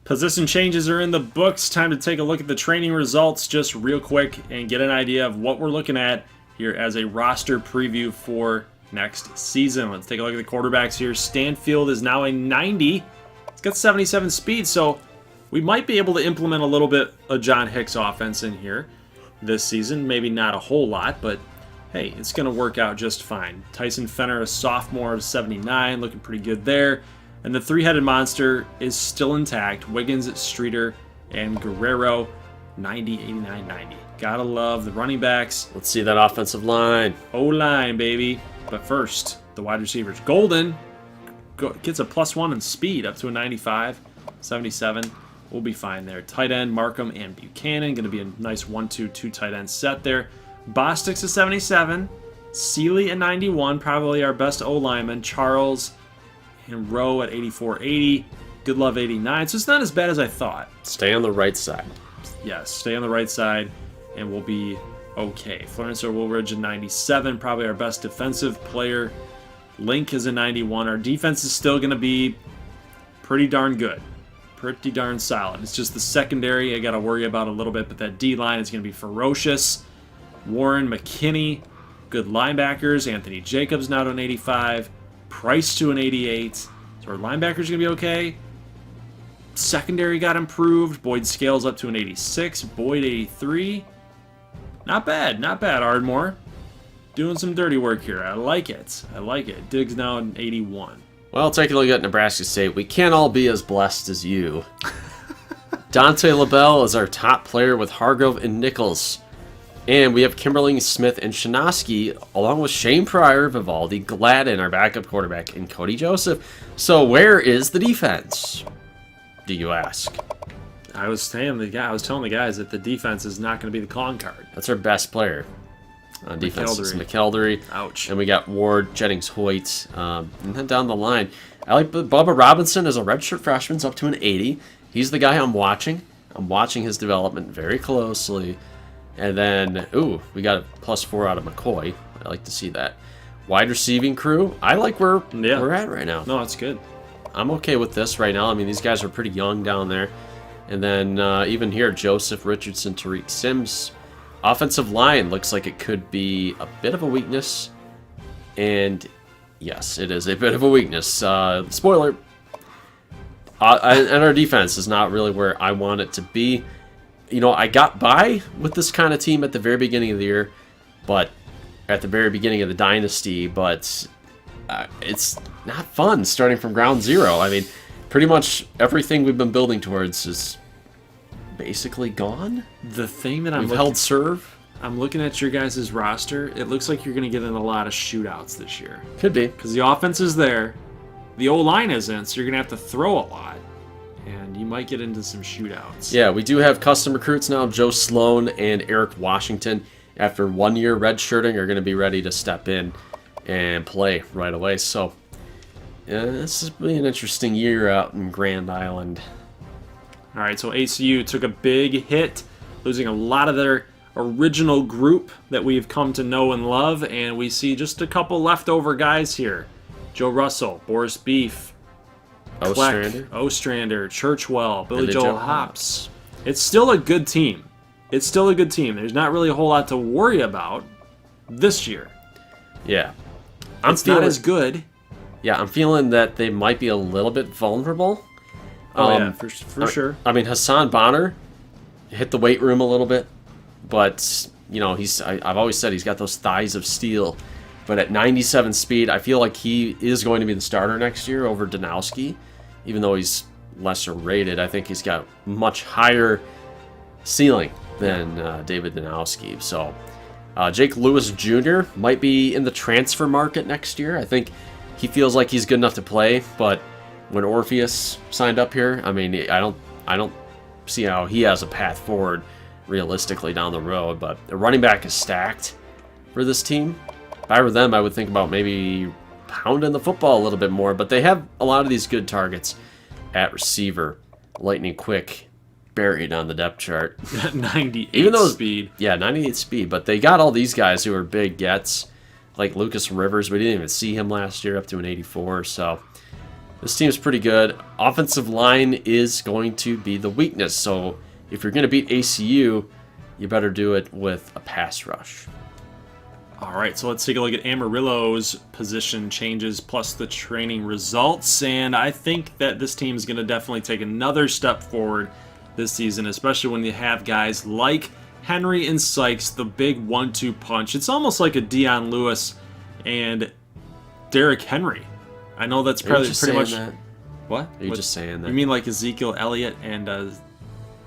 Position changes are in the books. Time to take a look at the training results just real quick and get an idea of what we're looking at here as a roster preview for next season. Let's take a look at the quarterbacks here. Stanfield is now a 90. It's got 77 speed, so we might be able to implement a little bit of John Hicks offense in here this season. Maybe not a whole lot, but hey, it's going to work out just fine. Tyson Fenner, a sophomore of 79, looking pretty good there. And the three-headed monster is still intact. Wiggins, Streeter, and Guerrero, 90, 89, 90. Gotta love the running backs. Let's see that offensive line. O-line, baby. But first, the wide receivers. Golden gets a +1 in speed up to a 95, 77. We'll be fine there. Tight end, Markham and Buchanan. Going to be a nice 1-2 tight end set there. Bostic's a 77. Seeley at 91. Probably our best O-lineman. Charles and Rowe at 84, 80. Good Love 89. So it's not as bad as I thought. Stay on the right side. Yes, stay on the right side and we'll be okay. Florence or Woolridge at 97. Probably our best defensive player. Link is a 91. Our defense is still going to be pretty darn good. Pretty darn solid. It's just the secondary I got to worry about a little bit, but that D-line is going to be ferocious. Warren, McKinney, good linebackers. Anthony Jacobs now to an 85. Price to an 88. So our linebackers going to be okay. Secondary got improved. Boyd Scales up to an 86. Boyd 83. Not bad. Not bad, Ardmore. Doing some dirty work here. I like it. I like it. Diggs now an 81. Well, take a look at Nebraska State. We can't all be as blessed as you. Dante LaBelle is our top player with Hargrove and Nichols. And we have Kimberly Smith and Shinosky, along with Shane Pryor, Vivaldi, Gladden, our backup quarterback, and Cody Joseph. So where is the defense, do you ask? I was telling the guys that the defense is not going to be the calling card. That's our best player on defense. It's McElderry. McElderry. Ouch. And we got Ward, Jennings Hoyt, and then down the line. I like Bubba Robinson as a redshirt freshman, up to an 80. He's the guy I'm watching. I'm watching his development very closely. And then, we got a +4 out of McCoy. I like to see that. Wide receiving crew. I like where we're at right now. No, that's good. I'm okay with this right now. I mean, these guys are pretty young down there. And then even here, Joseph Richardson, Tariq Sims. Offensive line looks like it could be a bit of a weakness. And yes, it is a bit of a weakness. Spoiler. And our defense is not really where I want it to be. You know, I got by with this kind of team at the very beginning of the year, but at the very beginning of the Dynasty, but it's not fun starting from ground zero. I mean, pretty much everything we've been building towards is basically gone. The thing that we've held serve. I'm looking at your guys' roster. It looks like you're going to get in a lot of shootouts this year. Could be. Because the offense is there. The O-line isn't, so you're going to have to throw a lot. And you might get into some shootouts. Yeah, we do have custom recruits now. Joe Sloan and Eric Washington, after 1 year redshirting, are going to be ready to step in and play right away. So, this is really an interesting year out in Grand Island. All right, so ACU took a big hit, losing a lot of their original group that we've come to know and love, and we see just a couple leftover guys here. Joe Russell, Boris Beef, Ostrander, Churchwell, Billy Joel Hops. It's still a good team. There's not really a whole lot to worry about this year. Yeah. It's not as good. Yeah, I'm feeling that they might be a little bit vulnerable. For sure. I mean, Hassan Bonner hit the weight room a little bit, but, you know, I've always said he's got those thighs of steel. But at 97 speed, I feel like he is going to be the starter next year over Danowski. Even though he's lesser rated, I think he's got much higher ceiling than David Danowski. So Jake Lewis Jr. might be in the transfer market next year. I think he feels like he's good enough to play. But when Orpheus signed up here, I mean, I don't see how he has a path forward realistically down the road. But the running back is stacked for this team. If I were them, I would think about maybe pounding the football a little bit more. But they have a lot of these good targets at receiver. Lightning Quick buried on the depth chart. 98 speed. Yeah, 98 speed. But they got all these guys who are big gets, like Lucas Rivers. We didn't even see him last year, up to an 84. So This team's pretty good. Offensive line is going to be the weakness. So if you're going to beat ACU, you better do it with a pass rush. All right, so let's take a look at Amarillo's position changes plus the training results. And I think that this team is going to definitely take another step forward this season, especially when you have guys like Henry and Sykes, the big 1-2 punch. It's almost like a Dion Lewis and Derrick Henry. I know that's probably pretty much. That? What? Are you just saying that? You mean like Ezekiel Elliott and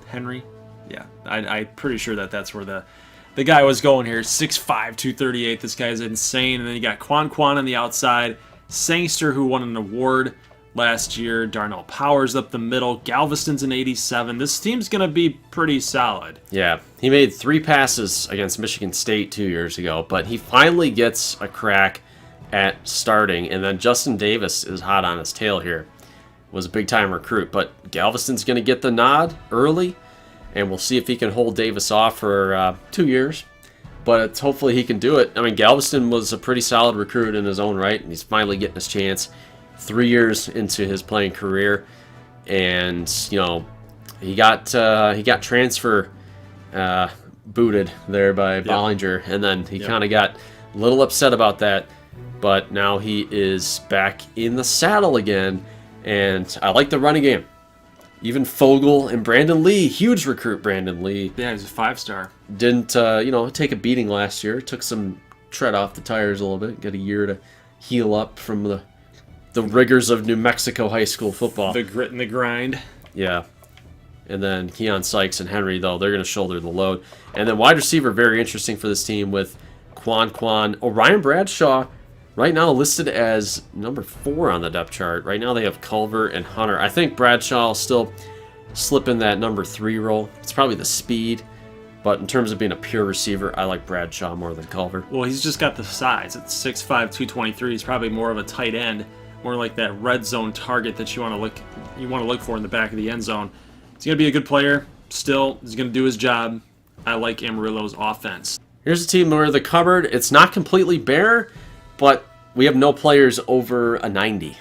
Henry? Yeah, I'm pretty sure that's where the guy was going here. 6'5", 238. This guy's insane. And then you got Quan on the outside. Sangster, who won an award last year. Darnell Powers up the middle. Galveston's an 87. This team's going to be pretty solid. Yeah, he made 3 passes against Michigan State 2 years ago, but he finally gets a crack at starting. And then Justin Davis is hot on his tail here. Was a big-time recruit, but Galveston's going to get the nod early, and we'll see if he can hold Davis off for 2 years. But hopefully he can do it. I mean, Galveston was a pretty solid recruit in his own right, and he's finally getting his chance 3 years into his playing career. And, you know, he got transfer booted there by Bollinger, and then he kind of got a little upset about that. But now he is back in the saddle again, and I like the running game. Even Fogel and Brandon Lee, huge recruit Brandon Lee. Yeah, he's a 5-star. Didn't, take a beating last year. Took some tread off the tires a little bit. Got a year to heal up from the rigors of New Mexico high school football. The grit and the grind. Yeah. And then Keon Sykes and Henry, though, they're going to shoulder the load. And then wide receiver, very interesting for this team with Quan. Orion Bradshaw, right now listed as number 4 on the depth chart. Right now they have Culver and Hunter. I think Bradshaw will still slip in that number 3 role. It's probably the speed. But in terms of being a pure receiver, I like Bradshaw more than Culver. Well, he's just got the size. It's 6'5", 223. He's probably more of a tight end, more like that red zone target that you want to look for in the back of the end zone. He's going to be a good player. Still, he's going to do his job. I like Amarillo's offense. Here's a team where the cupboard, it's not completely bare, but we have no players over a 90.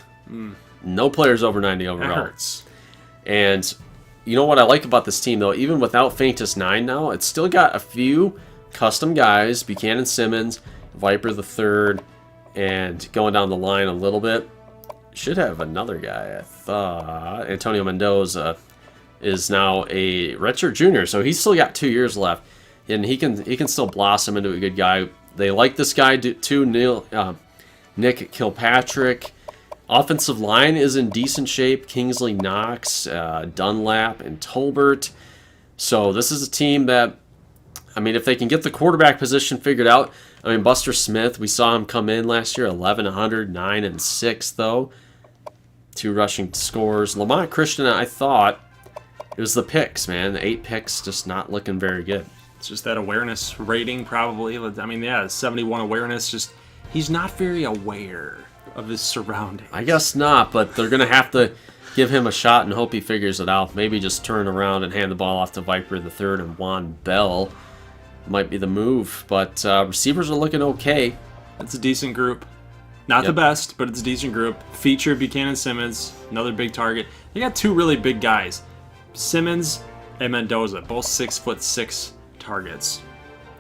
No players over 90 overall. That hurts. And you know what I like about this team, though? Even without Faintus 9 now, it's still got a few custom guys. Buchanan Simmons, Viper the Third, and going down the line a little bit. Should have another guy, I thought. Antonio Mendoza is now a redshirt junior, so he's still got 2 years left. And he can still blossom into a good guy. They like this guy too, Nick Kilpatrick. Offensive line is in decent shape. Kingsley Knox, Dunlap, and Tolbert. So this is a team that, I mean, if they can get the quarterback position figured out. I mean, Buster Smith, we saw him come in last year, 1,100, 9 and 6 though. 2 rushing scores. Lamont Christian, I thought it was the picks, man. The 8 picks, just not looking very good. It's just that awareness rating, probably. I mean, yeah, 71 awareness. Just he's not very aware of his surroundings. I guess not, but they're going to have to give him a shot and hope he figures it out. Maybe just turn around and hand the ball off to Viper the Third and Juan Bell might be the move. But receivers are looking okay. It's a decent group. Not the best, but it's a decent group. Feature Buchanan Simmons, another big target. They got 2 really big guys, Simmons and Mendoza, both 6'6" targets.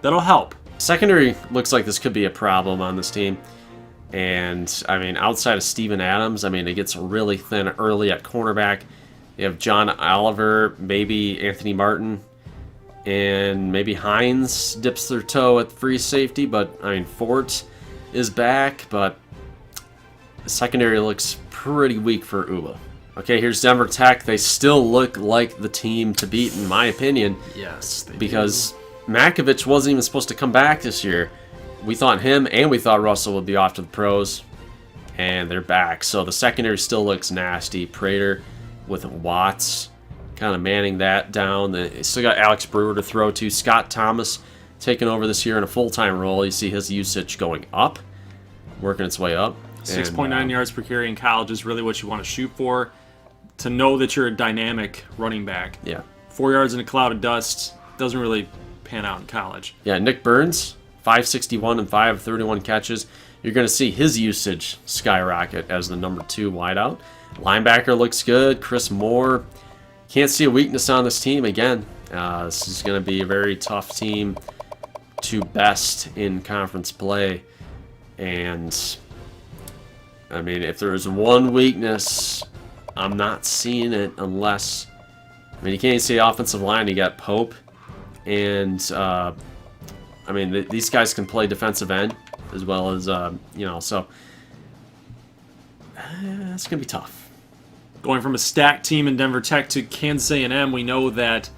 That'll help. Secondary looks like this could be a problem on this team. And, I mean, outside of Steven Adams, I mean, it gets really thin early at cornerback. You have John Oliver, maybe Anthony Martin, and maybe Hines dips their toe at free safety. But, I mean, Fort is back, but the secondary looks pretty weak for Uba. Okay, here's Denver Tech. They still look like the team to beat, in my opinion. Yes, they because Makovich wasn't even supposed to come back this year. We thought him and we thought Russell would be off to the pros, and they're back. So the secondary still looks nasty. Prater with Watts kind of manning that down. They still got Alex Brewer to throw to. Scott Thomas taking over this year in a full-time role. You see his usage going up, working its way up. 6.9 yards per carry in college is really what you want to shoot for. To know that you're a dynamic running back. Yeah. 4 yards in a cloud of dust doesn't really pan out in college. Yeah, Nick Burns, 561 and 5 of 31 catches. You're going to see his usage skyrocket as the number 2 wideout. Linebacker looks good. Chris Moore. Can't see a weakness on this team again. This is going to be a very tough team to best in conference play. And, I mean, if there's one weakness, I'm not seeing it unless... I mean, you can't see the offensive line. You got Pope. And, I mean, these guys can play defensive end as well as, so... it's going to be tough. Going from a stacked team in Denver Tech to Kansas A&M, we know that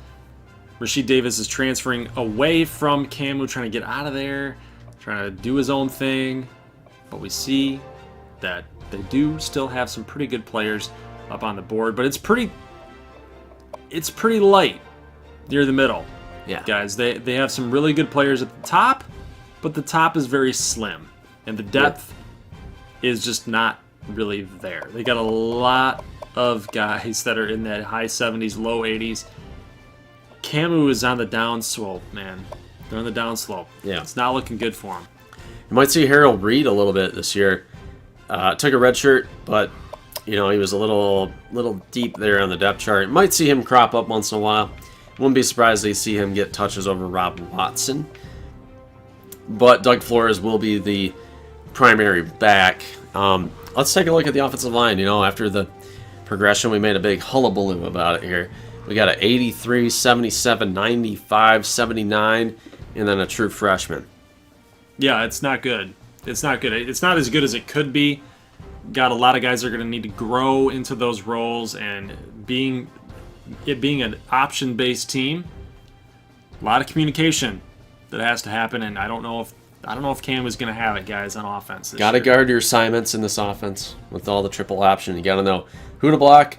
Rasheed Davis is transferring away from Camu, trying to get out of there, trying to do his own thing. But we see that they do still have some pretty good players up on the board, but it's pretty light near the middle. Yeah, guys, they have some really good players at the top, but the top is very slim, and the depth is just not really there. They got a lot of guys that are in that high 70s, low 80s. Camu is on the downslope, man. They're on the downslope. Yeah. It's not looking good for them. You might see Harold Reed a little bit this year. Took a red shirt, but, he was a little deep there on the depth chart. Might see him crop up once in a while. Wouldn't be surprised to see him get touches over Rob Watson. But Doug Flores will be the primary back. Let's take a look at the offensive line. After the progression, we made a big hullabaloo about it here. We got an 83, 77, 95, 79, and then a true freshman. Yeah, it's not good. It's not good. It's not as good as it could be. Got a lot of guys that are going to need to grow into those roles, and being an option-based team, a lot of communication that has to happen, and I don't know if Cam is going to have it, guys, on offense. Got to guard your assignments in this offense with all the triple option. You got to know who to block,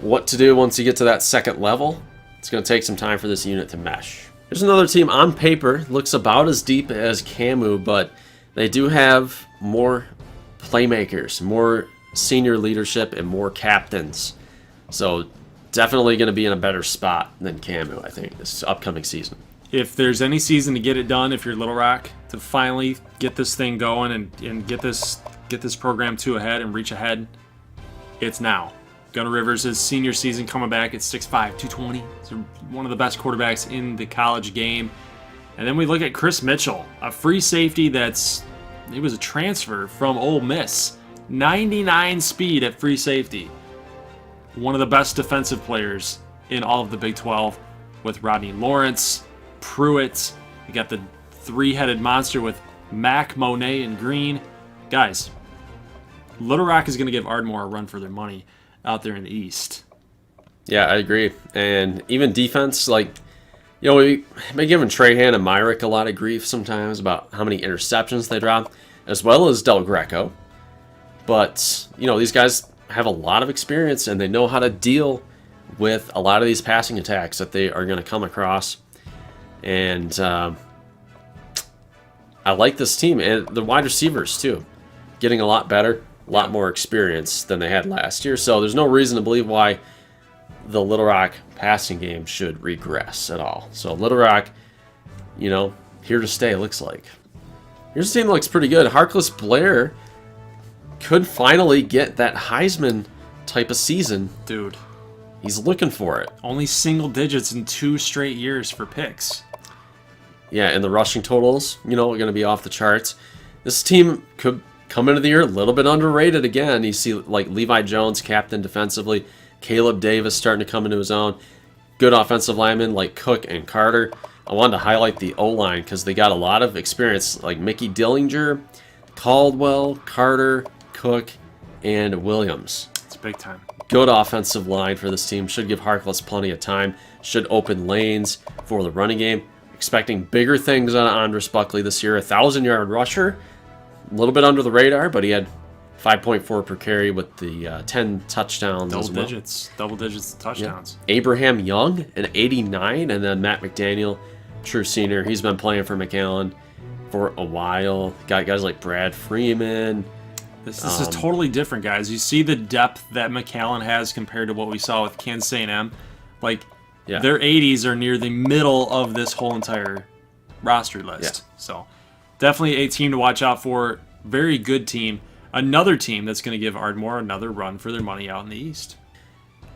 what to do once you get to that second level. It's going to take some time for this unit to mesh. There's another team on paper, looks about as deep as Camu, but they do have more playmakers, more senior leadership, and more captains. So definitely going to be in a better spot than Camu, I think, this upcoming season. If there's any season to get it done, if you're Little Rock, to finally get this thing going and get this program ahead and reach ahead, it's now. Gunnar Rivers' senior season coming back at 6'5", 220. He's one of the best quarterbacks in the college game. And then we look at Chris Mitchell, a free safety he was a transfer from Ole Miss. 99 speed at free safety. One of the best defensive players in all of the Big 12 with Rodney Lawrence, Pruitt. You got the three-headed monster with Mac, Monet, and Green. Guys, Little Rock is going to give Ardmore a run for their money out there in the East. Yeah, I agree. And even defense, we've been giving Trahan and Myrick a lot of grief sometimes about how many interceptions they drop, as well as Del Greco. But, these guys have a lot of experience, and they know how to deal with a lot of these passing attacks that they are going to come across. And I like this team. And the wide receivers, too, getting a lot better, a lot more experience than they had last year. So there's no reason to believe why the Little Rock passing game should regress at all. So Little Rock, here to stay, looks like. Here's a team that looks pretty good. Harkless Blair could finally get that Heisman type of season. Dude. He's looking for it. Only single digits in 2 straight years for picks. Yeah, and the rushing totals, are going to be off the charts. This team could come into the year a little bit underrated again. You see, Levi Jones, captain defensively. Caleb Davis starting to come into his own. Good offensive linemen like Cook and Carter. I wanted to highlight the O-line because they got a lot of experience, like Mickey Dillinger, Caldwell, Carter, Cook, and Williams. It's big time. Good offensive line for this team. Should give Harkless plenty of time. Should open lanes for the running game. Expecting bigger things on Andres Buckley this year. 1,000-yard rusher. A little bit under the radar, but he had 5.4 per carry with the 10 touchdowns as well. Double digits touchdowns. Yeah. Abraham Young, an 89, and then Matt McDaniel, true senior. He's been playing for McAllen for a while. Got guys like Brad Freeman. This is totally different, guys. You see the depth that McAllen has compared to what we saw with Kansas A&M. Their 80s are near the middle of this whole entire roster list. Yeah. So definitely a team to watch out for. Very good team. another team that's going to give Ardmore another run for their money out in the East.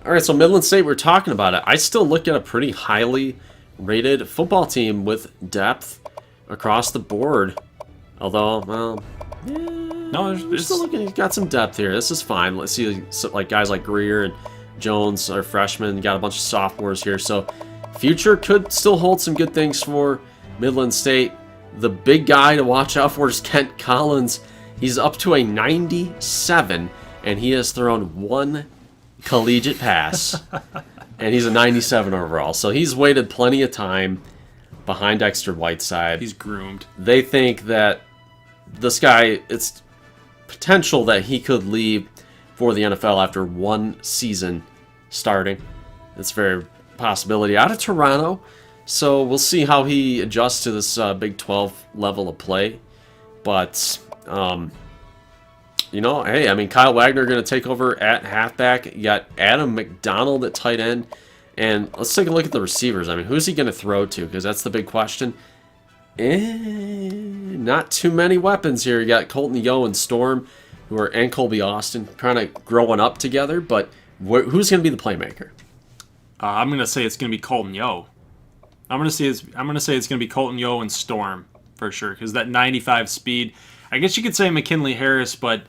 All right, so Midland State, we're talking about it. I still look at a pretty highly rated football team with depth across the board. Although, well, yeah, no, we're still looking. He's got some depth here. This is fine. Let's see, like guys like Greer and Jones are freshmen. Got a bunch of sophomores here, so future could still hold some good things for Midland State. The big guy to watch out for is Kent Collins. He's up to a 97, and he has thrown one collegiate pass, and he's a 97 overall. So he's waited plenty of time behind Dexter Whiteside. He's groomed. They think that this guy, it's potential that he could leave for the NFL after one season starting. It's a very possibility out of Toronto. So we'll see how he adjusts to this Big 12 level of play. But you know, hey, I mean, Kyle Wagner going to take over at halfback. You got Adam McDonald at tight end. And let's take a look at the receivers. I mean, who's he going to throw to? Because that's the big question. Not too many weapons here. You got Colton Yo and Storm, and Colby Austin, kind of growing up together. But who's going to be the playmaker? I'm going to say it's going to be Colton Yo. I'm going to say it's going to be Colton Yo and Storm for sure. Because that 95 speed, I guess you could say McKinley Harris, but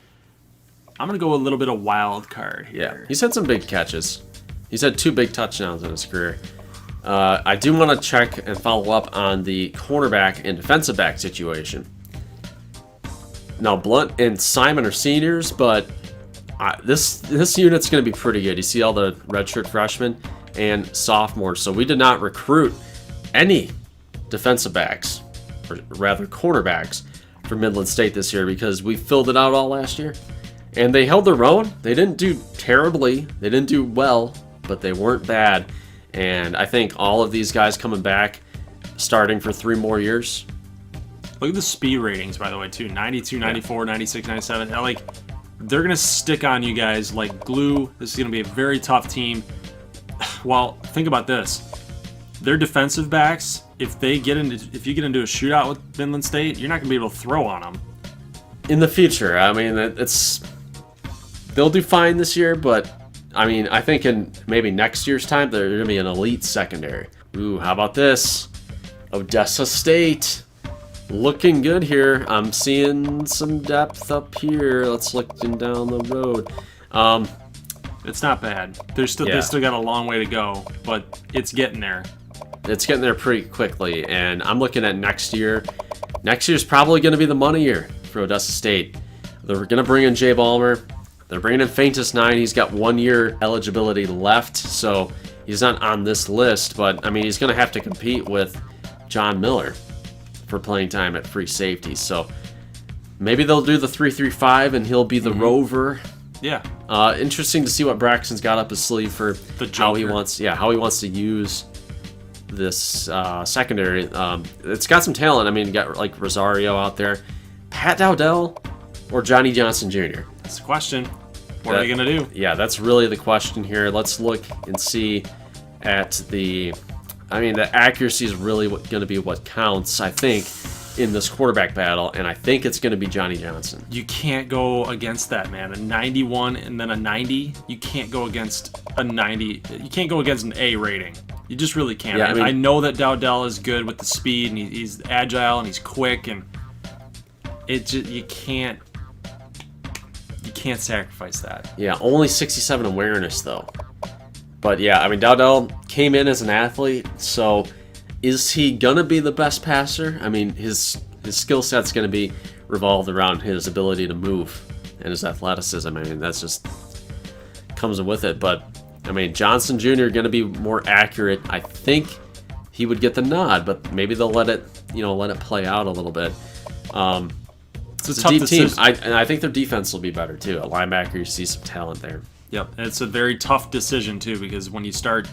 I'm going to go a little bit of wild card here. Yeah, he's had some big catches. He's had 2 big touchdowns in his career. I do want to check and follow up on the cornerback and defensive back situation. Now, Blunt and Simon are seniors, but this unit's going to be pretty good. You see all the redshirt freshmen and sophomores. So we did not recruit any defensive backs, or rather cornerbacks, for Midland State this year because we filled it out all last year. And they held their own. They didn't do terribly. They didn't do well, but they weren't bad. And I think all of these guys coming back, starting for 3 more years. Look at the speed ratings, by the way, too. 92, 94, 96, 97. Like, they're going to stick on you guys like glue. This is going to be a very tough team. Well, think about this. Their defensive backs, if you get into a shootout with Midland State, you're not going to be able to throw on them. In the future, I mean, they'll do fine this year, but I mean, I think in maybe next year's time, they're going to be an elite secondary. Ooh, how about this? Odessa State. Looking good here. I'm seeing some depth up here. Let's look down the road. It's not bad. They still got a long way to go, but it's getting there. It's getting there pretty quickly, and I'm looking at next year. Next year's probably going to be the money year for Odessa State. They're going to bring in Jay Ballmer. They're bringing in Faintus 9. He's got 1 year eligibility left, so he's not on this list, but I mean, he's going to have to compete with John Miller for playing time at free safety. So maybe they'll do the 3-3-5 and he'll be the rover. Yeah. Interesting to see what Braxton's got up his sleeve for how he wants to use this secondary. It's got some talent. I mean, you got like Rosario out there, Pat Dowdell, or Johnny Johnson Jr. That's the question. What are they going to do? Yeah, that's really the question here. Let's look and see at the accuracy is really going to be what counts, I think, in this quarterback battle, and I think it's going to be Johnny Johnson. You can't go against that, man. A 91 and then a 90. You can't go against a 90. You can't go against an A rating. You just really can't. Yeah, I know that Dowdell is good with the speed, and he's agile, and he's quick, and you can't sacrifice that. Yeah, only 67 awareness, though. But yeah, I mean, Dowdell came in as an athlete, so is he going to be the best passer? I mean, his skill set's going to be revolved around his ability to move and his athleticism. I mean, that's just comes with it. But, I mean, Johnson Jr. going to be more accurate. I think he would get the nod, but maybe they'll let it play out a little bit. It's a tough deep team. And I think their defense will be better, too. At linebacker, you see some talent there. Yep, and it's a very tough decision too, because when you start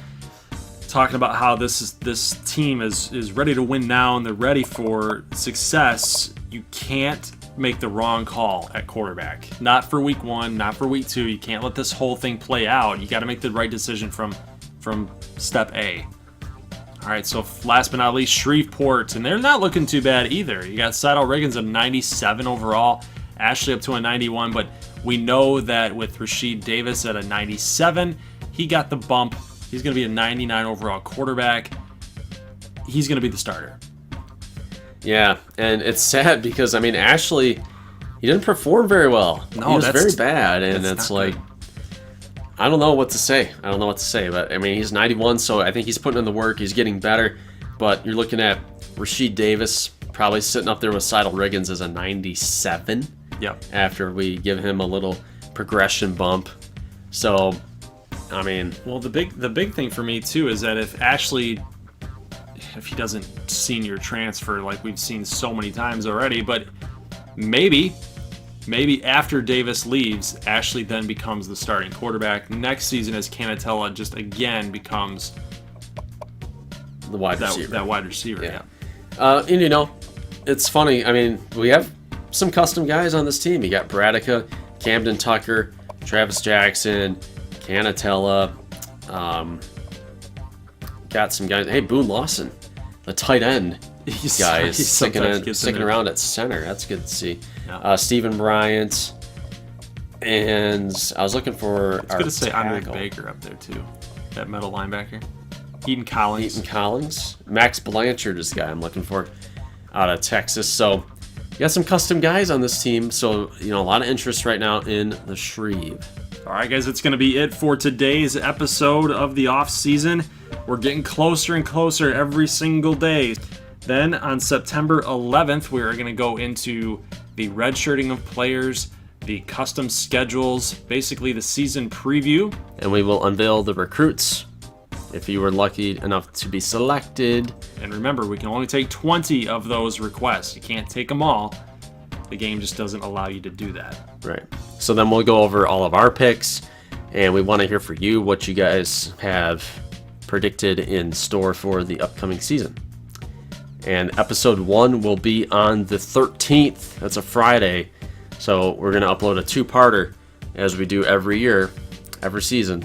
talking about how this team is ready to win now and they're ready for success, you can't make the wrong call at quarterback. Not for week 1, not for week 2. You can't let this whole thing play out. You got to make the right decision from step A. All right, so last but not least, Shreveport, and they're not looking too bad either. You got Seidel Riggins at 97 overall Ashley up to a 91, but we know that with Rasheed Davis at a 97, he got the bump. He's going to be a 99 overall quarterback. He's going to be the starter. Yeah, and it's sad because, I mean, Ashley, he didn't perform very well. No, he was very bad, and it's like, good. I don't know what to say. But, I mean, he's 91, so I think he's putting in the work. He's getting better, but you're looking at Rasheed Davis probably sitting up there with Seidel Riggins as a 97. Yep. After we give him a little progression bump. So, I mean... Well, the big thing for me, too, is that if he doesn't senior transfer like we've seen so many times already, but maybe after Davis leaves, Ashley then becomes the starting quarterback next season as Canatella just again becomes the wide receiver. That wide receiver, yeah. And you know, it's funny. I mean, we have some custom guys on this team. You got Bradica, Camden Tucker, Travis Jackson, Canatella. Got some guys. Hey, Boone Lawson, the tight end guy, is sticking around at center. That's good to see. Yeah. Stephen Bryant, and I was looking for. It's good to say Andre Baker up there too. That middle linebacker. Eaton Collins. Max Blanchard is the guy I'm looking for out of Texas. So you got some custom guys on this team. So, you know, a lot of interest right now in the Shreve. All right, guys, that's going to be it for today's episode of the off-season. We're getting closer and closer every single day. Then on September 11th, we're going to go into the redshirting of players, the custom schedules, basically the season preview. And we will unveil the recruits if you were lucky enough to be selected. And remember, we can only take 20 of those requests. You can't take them all. The game just doesn't allow you to do that. Right. So then we'll go over all of our picks, and we want to hear from you what you guys have predicted in store for the upcoming season. And episode 1 will be on the 13th. That's a Friday. So we're going to upload a 2-parter as we do every year, every season.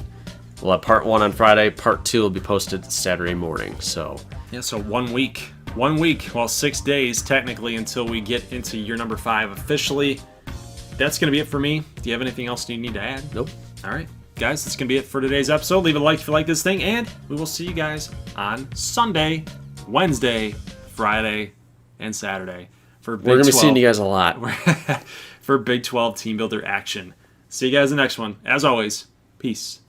We'll have part 1 on Friday. Part 2 will be posted Saturday morning. So 1 week. 1 week, well, 6 days technically until we get into year number 5 officially. That's going to be it for me. Do you have anything else you need to add? Nope. All right, guys, that's going to be it for today's episode. Leave a like if you like this thing, and we will see you guys on Sunday, Wednesday, Friday, and Saturday for Big 12. We're going to be seeing you guys a lot. For Big 12 Team Builder action. See you guys in the next one. As always, peace.